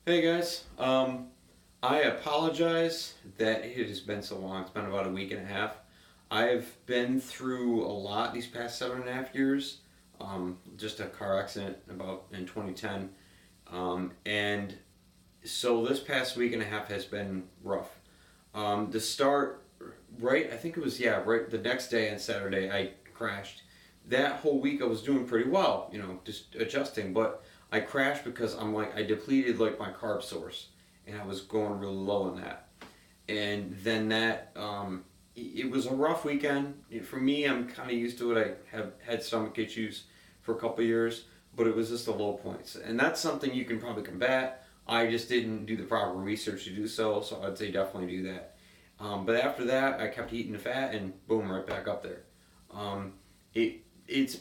Hey guys, I apologize that it has been so long. It's been about a week and a half. I've been through a lot these past 7.5 years. Just a car accident about in 2010, and so this past week and a half has been rough. To start, right, I think it was right the next day on Saturday I crashed. That whole week I was doing pretty well, just adjusting, but I crashed because I depleted like my carb source, and I was going really low on that. And then it was a rough weekend for me. I'm kind of used to it. I have had stomach issues for a couple of years, but it was just the low points, and that's something you can probably combat. I just didn't do the proper research to do so, so I'd say definitely do that. But after that, I kept eating the fat, and boom, right back up there. Um, it's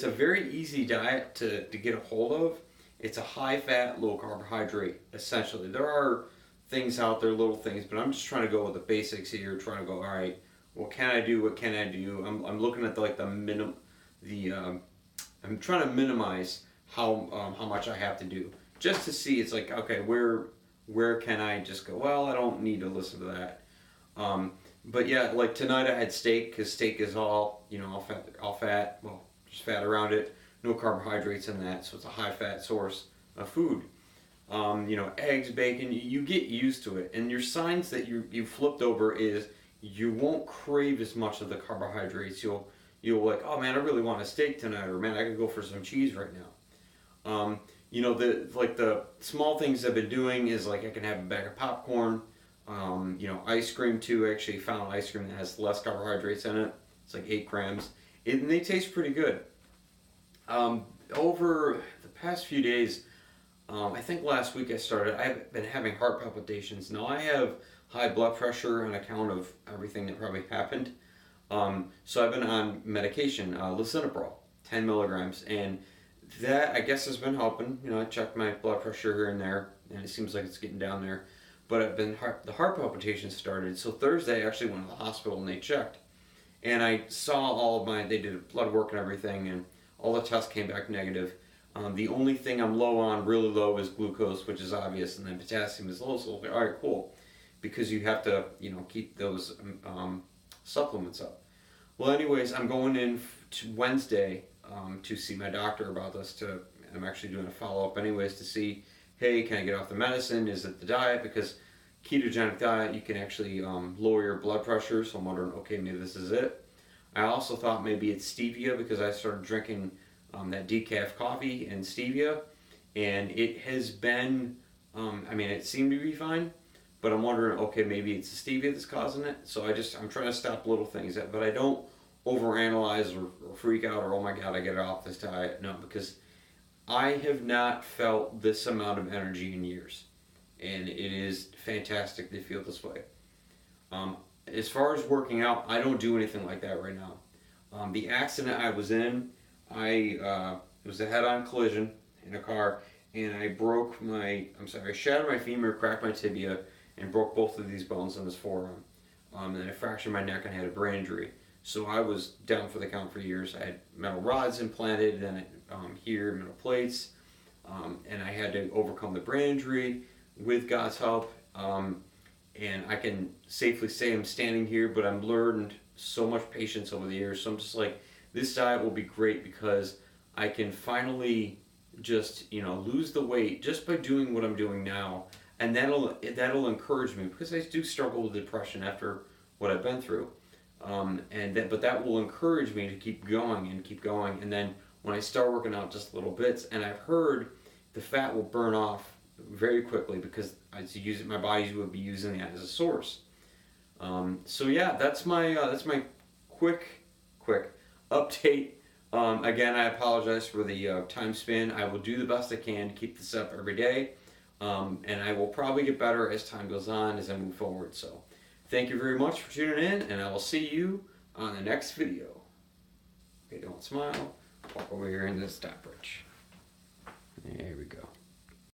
a very easy diet to get a hold of. It's a high fat, low carbohydrate, essentially. There are things out there, little things, but I'm just trying to go with the basics here, trying to go, all right, what can I do? What can I do? I'm looking at I'm trying to minimize how much I have to do, just to see. It's like, okay, where can I just go? Well, I don't need to listen to that. But yeah, like tonight I had steak, because steak is all fat, well, just fat around it, no carbohydrates in that, so it's a high fat source of food. Eggs, bacon, you get used to it, and your signs that you flipped over is you won't crave as much of the carbohydrates. You'll like, oh man, I really want a steak tonight, or man, I could go for some cheese right now. The small things I've been doing is like I can have a bag of popcorn. Ice cream too. I actually found ice cream that has less carbohydrates in it. It's like 8 grams, and they taste pretty good. Over the past few days, I think last week I've been having heart palpitations. Now I have high blood pressure on account of everything that probably happened. So I've been on medication, lisinopril, 10 milligrams, and that I guess has been helping. I checked my blood pressure here and there, and it seems like it's getting down there. But the heart palpitations started. So Thursday I actually went to the hospital and they checked, and I saw they did blood work and everything, and all the tests came back negative. The only thing I'm low on, really low, is glucose, which is obvious, and then potassium is low. So all right, cool, because you have to keep those supplements up. Well, anyways, I'm going in to Wednesday to see my doctor about this. I'm actually doing a follow up anyways to see, hey, can I get off the medicine? Is it the diet? Because ketogenic diet, you can actually lower your blood pressure. So I'm wondering, okay, maybe this is it. I also thought maybe it's stevia, because I started drinking that decaf coffee and stevia, and it has been, it seemed to be fine, but I'm wondering, okay, maybe it's the stevia that's causing it. So I'm trying to stop little things, but I don't overanalyze or freak out, or oh my god, I get off this diet. No, because I have not felt this amount of energy in years, and it is fantastic to feel this way. As far as working out, I don't do anything like that right now. The accident I was in, it was a head-on collision in a car, and I shattered my femur, cracked my tibia, and broke both of these bones in this forearm. And then I fractured my neck and had a brain injury. So I was down for the count for years. I had metal rods implanted, and here, metal plates, and I had to overcome the brain injury with God's help. And I can safely say I'm standing here, but I've learned so much patience over the years. So I'm just like, this diet will be great because I can finally just lose the weight just by doing what I'm doing now, and that'll encourage me, because I do struggle with depression after what I've been through, but that will encourage me to keep going and keep going. And then when I start working out just little bits, and I've heard the fat will burn off very quickly, because my body would be using that as a source. So yeah, that's my quick update. Again, I apologize for the time span. I will do the best I can to keep this up every day, and I will probably get better as time goes on, as I move forward. So thank you very much for tuning in, and I will see you on the next video. Okay, don't smile. Walk over here into the stopwatch. There we go.